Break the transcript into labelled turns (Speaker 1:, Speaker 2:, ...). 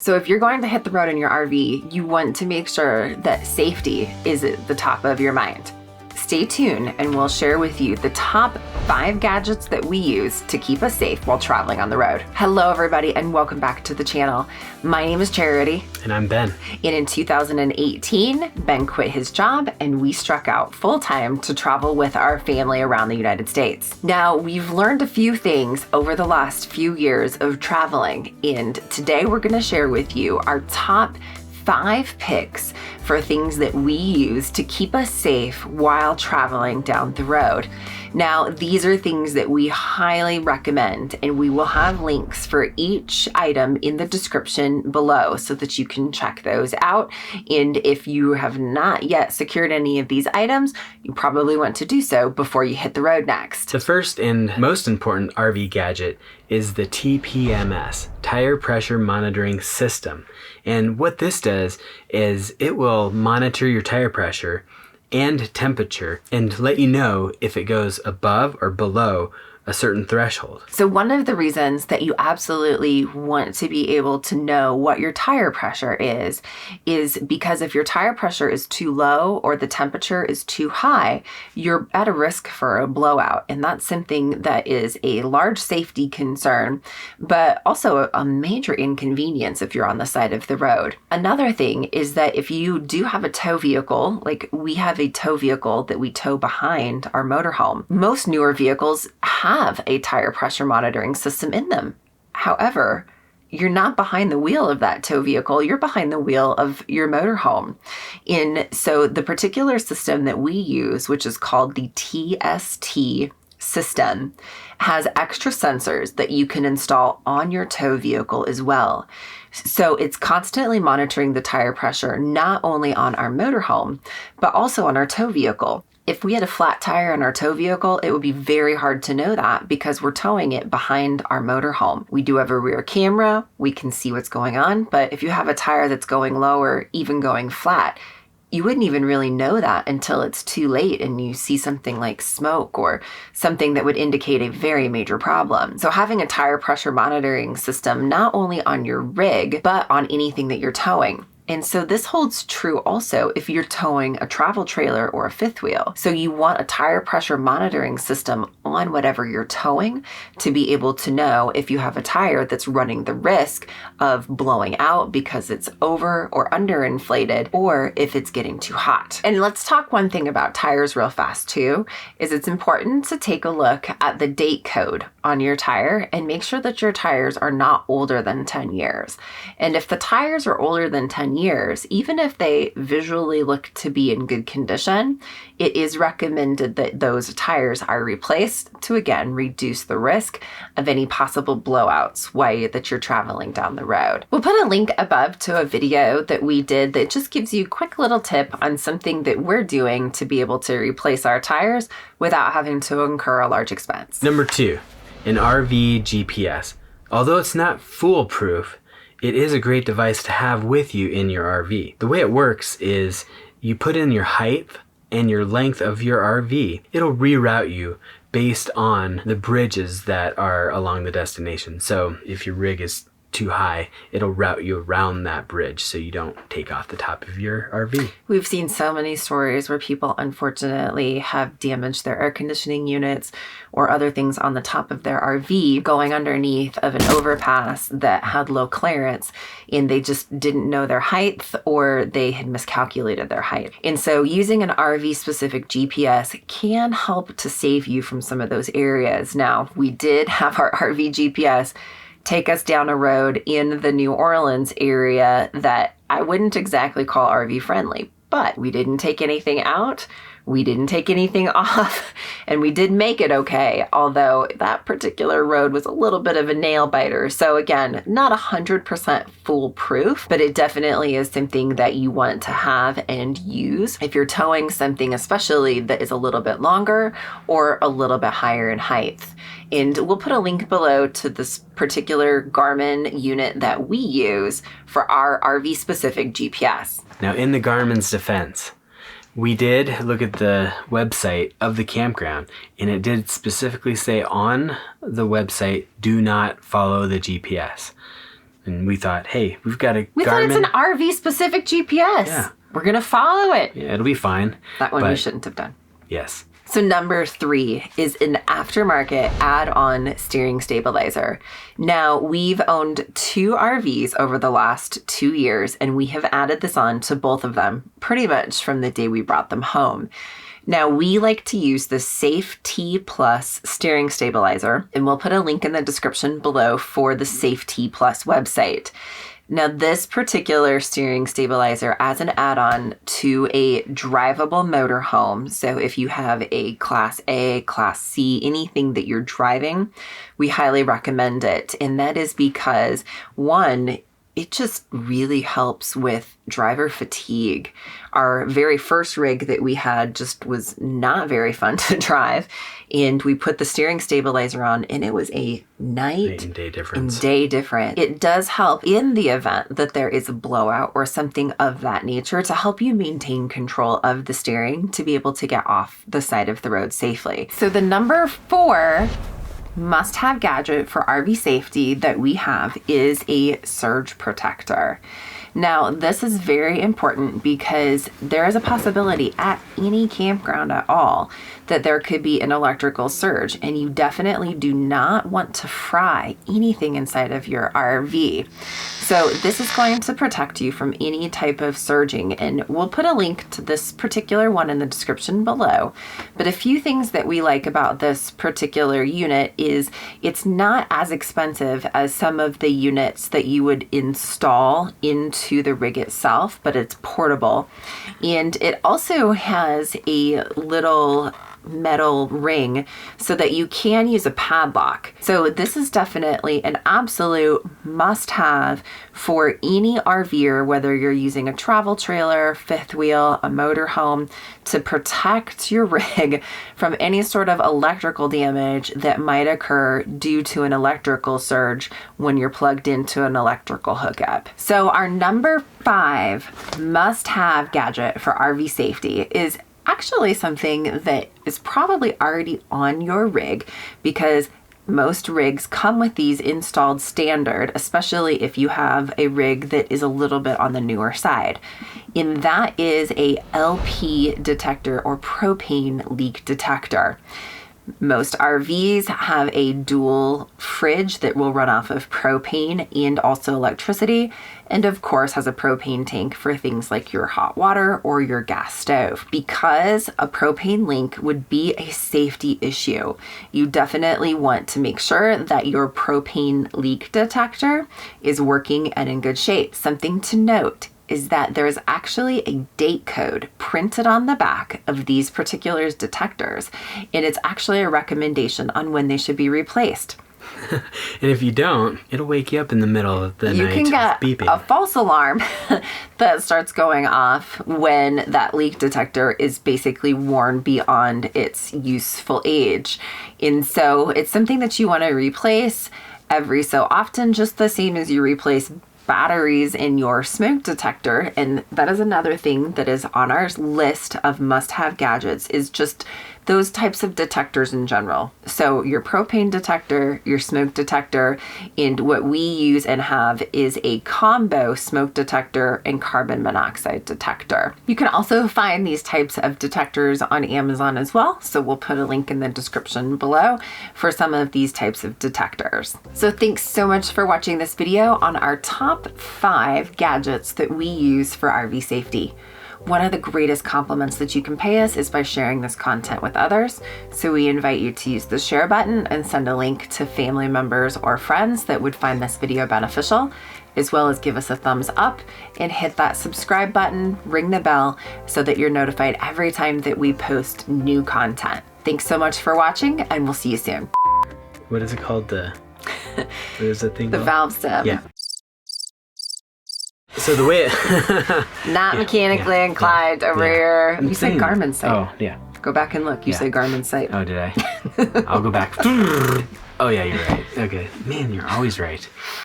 Speaker 1: So if you're going to hit the road in your RV, you want to make sure that safety is at the top of your mind. Stay tuned and we'll share with you the top 5 gadgets that we use to keep us safe while traveling on the road. Hello everybody and welcome back to the channel. My name is Charity.
Speaker 2: And I'm Ben.
Speaker 1: And in 2018, Ben quit his job and we struck out full-time to travel with our family around the United States. Now, we've learned a few things over the last few years of traveling, and today we're going to share with you our top 5 picks for things that we use to keep us safe while traveling down the road. Now, these are things that we highly recommend, and we will have links for each item in the description below so that you can check those out. And if you have not yet secured any of these items, you probably want to do so before you hit the road next.
Speaker 2: The first and most important RV gadget is the TPMS, Tire Pressure Monitoring System. And what this does is it will monitor your tire pressure and temperature and let you know if it goes above or below a certain threshold.
Speaker 1: So one of the reasons that you absolutely want to be able to know what your tire pressure is because if your tire pressure is too low or the temperature is too high, you're at a risk for a blowout. And that's something that is a large safety concern, but also a major inconvenience if you're on the side of the road. Another thing is that if you do have a tow vehicle, like we have a tow vehicle that we tow behind our motorhome, most newer vehicles have a tire pressure monitoring system in them. However, you're not behind the wheel of that tow vehicle, you're behind the wheel of your motorhome. And so the particular system that we use, which is called the TST system, has extra sensors that you can install on your tow vehicle as well. So it's constantly monitoring the tire pressure, not only on our motorhome, but also on our tow vehicle. If we had a flat tire on our tow vehicle, it would be very hard to know that because we're towing it behind our motorhome. We do have a rear camera, we can see what's going on, but if you have a tire that's going low or even going flat, you wouldn't even really know that until it's too late and you see something like smoke or something that would indicate a very major problem. So having a tire pressure monitoring system not only on your rig, but on anything that you're towing. And so this holds true also if you're towing a travel trailer or a fifth wheel. So you want a tire pressure monitoring system on whatever you're towing to be able to know if you have a tire that's running the risk of blowing out because it's over or underinflated, or if it's getting too hot. And let's talk one thing about tires real fast too, is it's important to take a look at the date code on your tire and make sure that your tires are not older than 10 years. And if the tires are older than 10 years, even if they visually look to be in good condition, it is recommended that those tires are replaced to again reduce the risk of any possible blowouts while that you're traveling down the road. We'll put a link above to a video that we did that just gives you a quick little tip on something that we're doing to be able to replace our tires without having to incur a large expense.
Speaker 2: Number 2, an RV GPS. Although it's not foolproof, it is a great device to have with you in your RV. The way it works is you put in your height and your length of your RV. It'll reroute you based on the bridges that are along the destination. So if your rig is too high, it'll route you around that bridge so you don't take off the top of your RV.
Speaker 1: We've seen so many stories where people unfortunately have damaged their air conditioning units or other things on the top of their RV going underneath of an overpass that had low clearance and they just didn't know their height or they had miscalculated their height. And so using an RV specific GPS can help to save you from some of those areas. Now, we did have our RV GPS take us down a road in the New Orleans area that I wouldn't exactly call RV friendly, but we didn't take anything out. We didn't take anything off, and we did make it okay, although that particular road was a little bit of a nail biter. So again, not 100% foolproof, but it definitely is something that you want to have and use if you're towing something, especially that is a little bit longer or a little bit higher in height. And we'll put a link below to this particular Garmin unit that we use for our RV specific GPS.
Speaker 2: Now, in the Garmin's defense, we did look at the website of the campground, and it did specifically say on the website, do not follow the GPS. And we thought, hey, we've got a
Speaker 1: We thought it's an RV-specific GPS.
Speaker 2: Yeah.
Speaker 1: We're going to follow it.
Speaker 2: Yeah, it'll be fine.
Speaker 1: That one we shouldn't have done.
Speaker 2: Yes.
Speaker 1: So number 3 is an aftermarket add-on steering stabilizer. Now, we've owned 2 RVs over the last 2 years, and we have added this on to both of them pretty much from the day we brought them home. Now, we like to use the Safe T Plus steering stabilizer, and we'll put a link in the description below for the Safe T Plus website. Now, this particular steering stabilizer as an add-on to a drivable motorhome, so if you have a Class A, Class C, anything that you're driving, we highly recommend it. And that is because, one, it just really helps with driver fatigue. Our very first rig that we had just was not very fun to drive. And we put the steering stabilizer on, and it was a night
Speaker 2: and day difference.
Speaker 1: It does help in the event that there is a blowout or something of that nature to help you maintain control of the steering to be able to get off the side of the road safely. So the number 4 must-have gadget for RV safety that we have is a surge protector. Now, this is very important because there is a possibility at any campground at all that there could be an electrical surge, and you definitely do not want to fry anything inside of your RV. So this is going to protect you from any type of surging, and we'll put a link to this particular one in the description below. But a few things that we like about this particular unit is it's not as expensive as some of the units that you would install into the rig itself, but it's portable. And it also has a little metal ring so that you can use a padlock. So this is definitely an absolute must-have for any RVer, whether you're using a travel trailer, fifth wheel, a motorhome, to protect your rig from any sort of electrical damage that might occur due to an electrical surge when you're plugged into an electrical hookup. So our number 5 must-have gadget for RV safety is actually something that is probably already on your rig because most rigs come with these installed standard, especially if you have a rig that is a little bit on the newer side. And that is a LP detector or propane leak detector. Most RVs have a dual fridge that will run off of propane and also electricity, and of course has a propane tank for things like your hot water or your gas stove. Because a propane leak would be a safety issue, you definitely want to make sure that your propane leak detector is working and in good shape. Something to note is that there is actually a date code printed on the back of these particular detectors, and it's actually a recommendation on when they should be replaced.
Speaker 2: And if you don't, it'll wake you up in the middle of the night.
Speaker 1: You can get
Speaker 2: beeping.
Speaker 1: a false alarm that starts going off when that leak detector is basically worn beyond its useful age. And so it's something that you want to replace every so often, just the same as you replace batteries in your smoke detector. And that is another thing that is on our list of must-have gadgets, is just those types of detectors in general. So your propane detector, your smoke detector, and what we use and have is a combo smoke detector and carbon monoxide detector. You can also find these types of detectors on Amazon as well. So we'll put a link in the description below for some of these types of detectors. So thanks so much for watching this video on our top 5 gadgets that we use for RV safety. One of the greatest compliments that you can pay us is by sharing this content with others. So we invite you to use the share button and send a link to family members or friends that would find this video beneficial, as well as give us a thumbs up and hit that subscribe button, ring the bell so that you're notified every time that we post new content. Thanks so much for watching, and we'll see you soon.
Speaker 2: What is it called? What is that thing
Speaker 1: The
Speaker 2: called?
Speaker 1: valve stem.
Speaker 2: Yeah. So the way it...
Speaker 1: Not mechanically inclined over here. You said Garmin site.
Speaker 2: Oh, yeah.
Speaker 1: Go back and look. You say Garmin site.
Speaker 2: Oh, did I? I'll go back. Oh, yeah, you're right. Okay. Man, you're always right.